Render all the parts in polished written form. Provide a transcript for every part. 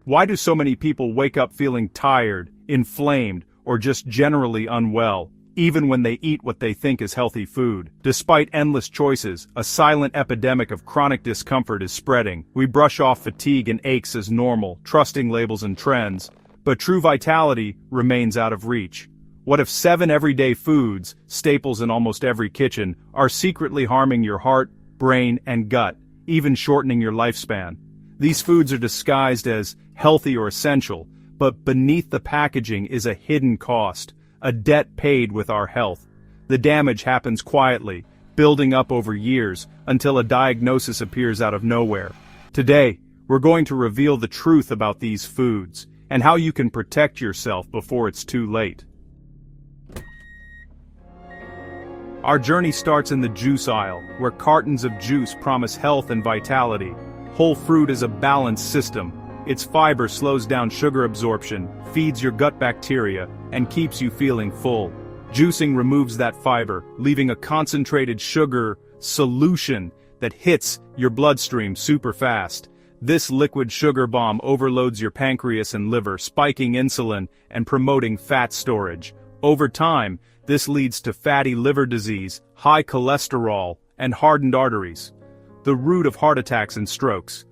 Why do so many people wake up feeling tired, inflamed, or just generally unwell, even when they eat what they think is healthy food? Despite endless choices, a silent epidemic of chronic discomfort is spreading. We brush off fatigue and aches as normal, trusting labels and trends, but true vitality remains out of reach. What if 7 everyday foods, staples in almost every kitchen, are secretly harming your heart, brain, and gut, even shortening your lifespan? These foods are disguised as healthy or essential, but beneath the packaging is a hidden cost, a debt paid with our health. The damage happens quietly, building up over years, until a diagnosis appears out of nowhere. Today, we're going to reveal the truth about these foods, and how you can protect yourself before it's too late. Our journey starts in the juice aisle, where cartons of juice promise health and vitality. Whole fruit is a balanced system. Its fiber slows down sugar absorption, feeds your gut bacteria, and keeps you feeling full. Juicing removes that fiber, leaving a concentrated sugar solution that hits your bloodstream super fast. This liquid sugar bomb overloads your pancreas and liver, spiking insulin and promoting fat storage. Over time, this leads to fatty liver disease, high cholesterol, and hardened arteries, the root of heart attacks and strokes.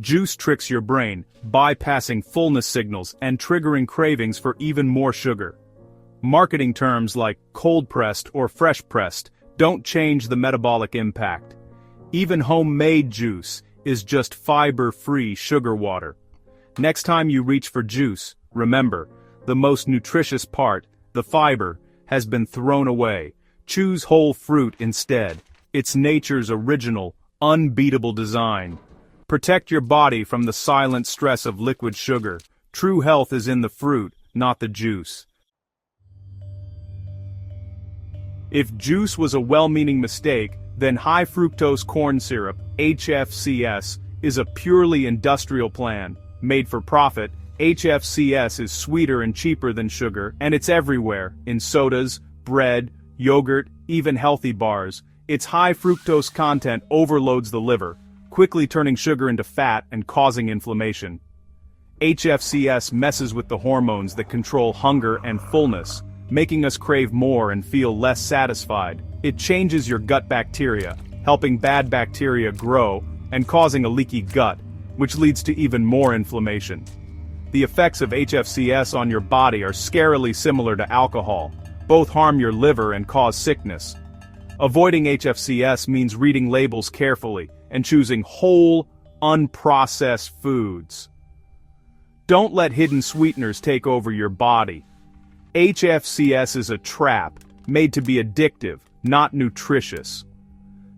Juice tricks your brain, bypassing fullness signals and triggering cravings for even more sugar. Marketing terms like cold-pressed or fresh-pressed don't change the metabolic impact. Even homemade juice is just fiber-free sugar water. Next time you reach for juice, remember, the most nutritious part, the fiber, has been thrown away. Choose whole fruit instead. It's nature's original, unbeatable design. Protect your body from the silent stress of liquid sugar. True health is in the fruit, not the juice. If juice was a well-meaning mistake, then high fructose corn syrup, HFCS, is a purely industrial plan. Made for profit, HFCS is sweeter and cheaper than sugar, and it's everywhere, in sodas, bread, yogurt, even healthy bars. Its high fructose content overloads the liver, quickly turning sugar into fat and causing inflammation. HFCS messes with the hormones that control hunger and fullness, making us crave more and feel less satisfied. It changes your gut bacteria, helping bad bacteria grow and causing a leaky gut, which leads to even more inflammation. The effects of HFCS on your body are scarily similar to alcohol. Both harm your liver and cause sickness. Avoiding HFCS means reading labels carefully and choosing whole, unprocessed foods. Don't let hidden sweeteners take over your body. HFCS is a trap, made to be addictive, not nutritious.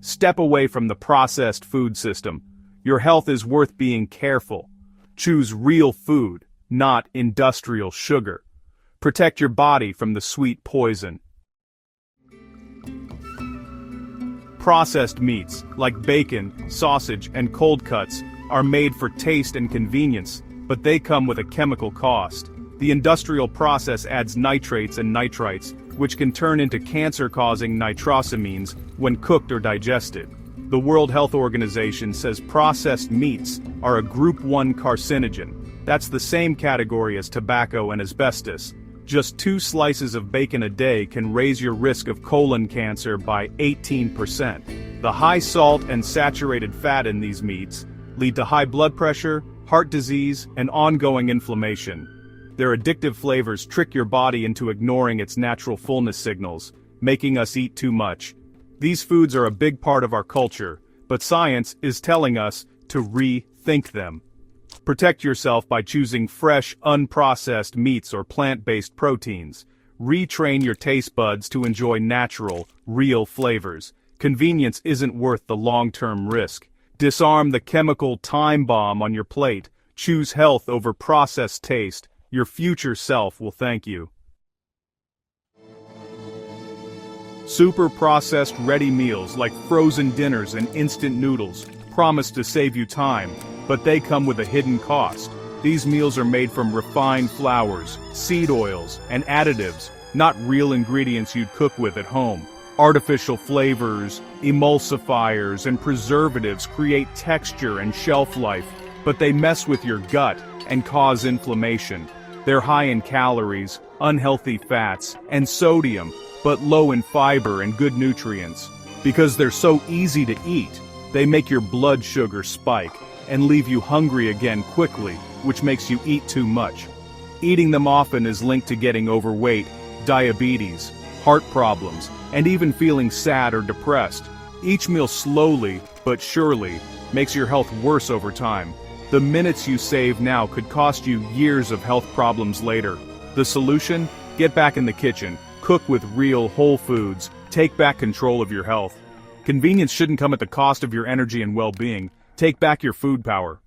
Step away from the processed food system. Your health is worth being careful. Choose real food, not industrial sugar. Protect your body from the sweet poison. Processed meats, like bacon, sausage, and cold cuts, are made for taste and convenience, but they come with a chemical cost. The industrial process adds nitrates and nitrites, which can turn into cancer-causing nitrosamines when cooked or digested. The World Health Organization says processed meats are a Group 1 carcinogen. That's the same category as tobacco and asbestos. Just 2 slices of bacon a day can raise your risk of colon cancer by 18%. The high salt and saturated fat in these meats lead to high blood pressure, heart disease, and ongoing inflammation. Their addictive flavors trick your body into ignoring its natural fullness signals, making us eat too much. These foods are a big part of our culture, but science is telling us to rethink them. Protect yourself by choosing fresh, unprocessed meats or plant-based proteins. Retrain your taste buds to enjoy natural, real flavors. Convenience isn't worth the long-term risk. Disarm the chemical time bomb on your plate. Choose health over processed taste. Your future self will thank you. Super processed ready meals like frozen dinners and instant noodles promise to save you time, but they come with a hidden cost. These meals are made from refined flours, seed oils, and additives, not real ingredients you'd cook with at home. Artificial flavors, emulsifiers, and preservatives create texture and shelf life, but they mess with your gut, and cause inflammation. They're high in calories, unhealthy fats, and sodium, but low in fiber and good nutrients. Because they're so easy to eat, they make your blood sugar spike and leave you hungry again quickly, which makes you eat too much. Eating them often is linked to getting overweight, diabetes, heart problems, and even feeling sad or depressed. Each meal slowly, but surely, makes your health worse over time. The minutes you save now could cost you years of health problems later. The solution? Get back in the kitchen, cook with real, whole foods, take back control of your health. Convenience shouldn't come at the cost of your energy and well-being. Take back your food power.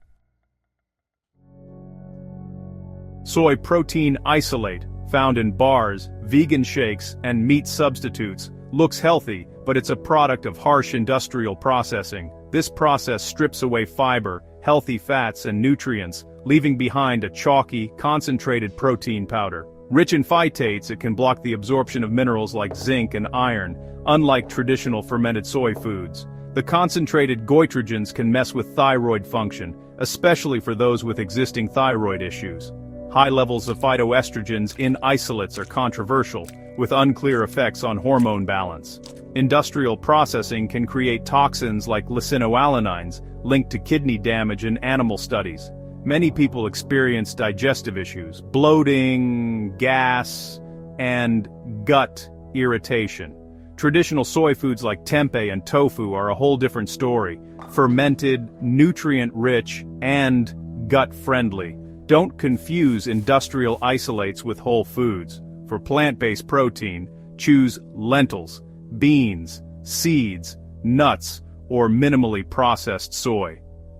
Soy Protein Isolate, found in bars, vegan shakes, and meat substitutes, looks healthy, but it's a product of harsh industrial processing. This process strips away fiber, healthy fats, and nutrients, leaving behind a chalky, concentrated protein powder. Rich in phytates, it can block the absorption of minerals like zinc and iron, unlike traditional fermented soy foods. The concentrated goitrogens can mess with thyroid function, especially for those with existing thyroid issues. High levels of phytoestrogens in isolates are controversial, with unclear effects on hormone balance. Industrial processing can create toxins like lysinoalanines, linked to kidney damage in animal studies. Many people experience digestive issues, bloating, gas, and gut irritation. Traditional soy foods like tempeh and tofu are a whole different story. Fermented, nutrient-rich, and gut-friendly. Don't confuse industrial isolates with whole foods. For plant-based protein, choose lentils, beans, seeds, nuts, or minimally processed soy.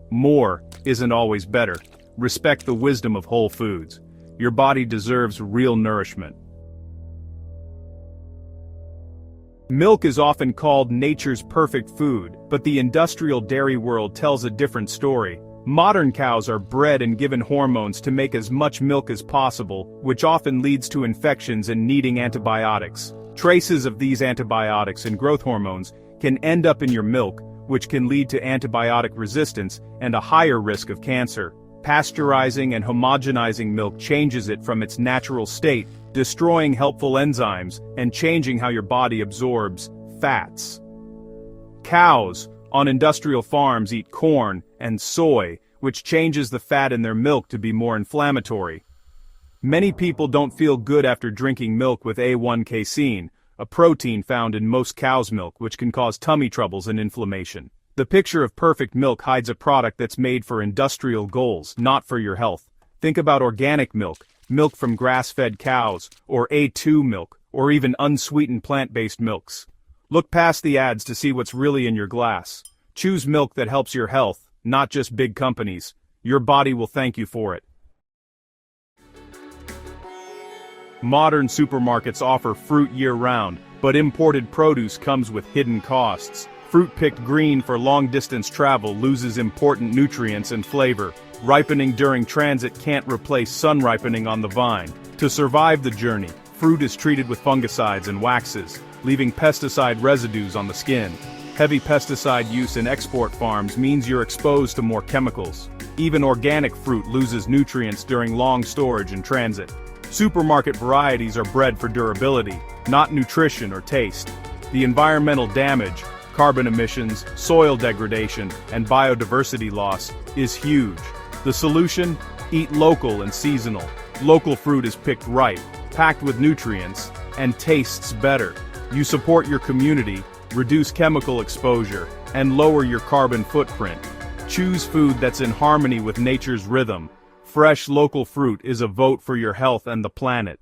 More isn't always better. Respect the wisdom of whole foods. Your body deserves real nourishment. Milk is often called nature's perfect food, but the industrial dairy world tells a different story. Modern cows are bred and given hormones to make as much milk as possible, which often leads to infections and needing antibiotics. Traces of these antibiotics and growth hormones can end up in your milk, which can lead to antibiotic resistance and a higher risk of cancer. Pasteurizing and homogenizing milk changes it from its natural state, destroying helpful enzymes and changing how your body absorbs fats. Cows on industrial farms eat corn and soy, which changes the fat in their milk to be more inflammatory. Many people don't feel good after drinking milk with A1 casein, a protein found in most cow's milk which can cause tummy troubles and inflammation. The picture of perfect milk hides a product that's made for industrial goals, not for your health. Think about organic milk, milk from grass-fed cows, or A2 milk, or even unsweetened plant-based milks. Look past the ads to see what's really in your glass. Choose milk that helps your health, not just big companies. Your body will thank you for it. Modern supermarkets offer fruit year-round, but imported produce comes with hidden costs. Fruit picked green for long-distance travel loses important nutrients and flavor. Ripening during transit can't replace sun ripening on the vine. To survive the journey, fruit is treated with fungicides and waxes, leaving pesticide residues on the skin. Heavy pesticide use in export farms means you're exposed to more chemicals. Even organic fruit loses nutrients during long storage and transit. Supermarket varieties are bred for durability, not nutrition or taste. The environmental damage, carbon emissions, soil degradation, and biodiversity loss is huge. The solution? Eat local and seasonal. Local fruit is picked right, packed with nutrients, and tastes better. You support your community, reduce chemical exposure, and lower your carbon footprint. Choose food that's in harmony with nature's rhythm. Fresh local fruit is a vote for your health and the planet.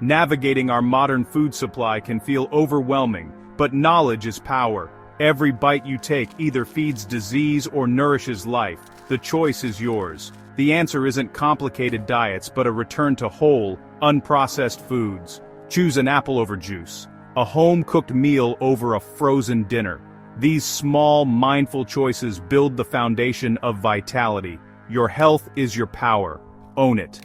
Navigating our modern food supply can feel overwhelming, but knowledge is power. Every bite you take either feeds disease or nourishes life. The choice is yours. The answer isn't complicated diets but a return to whole, unprocessed foods. Choose an apple over juice, a home-cooked meal over a frozen dinner. These small, mindful choices build the foundation of vitality. Your health is your power. Own it.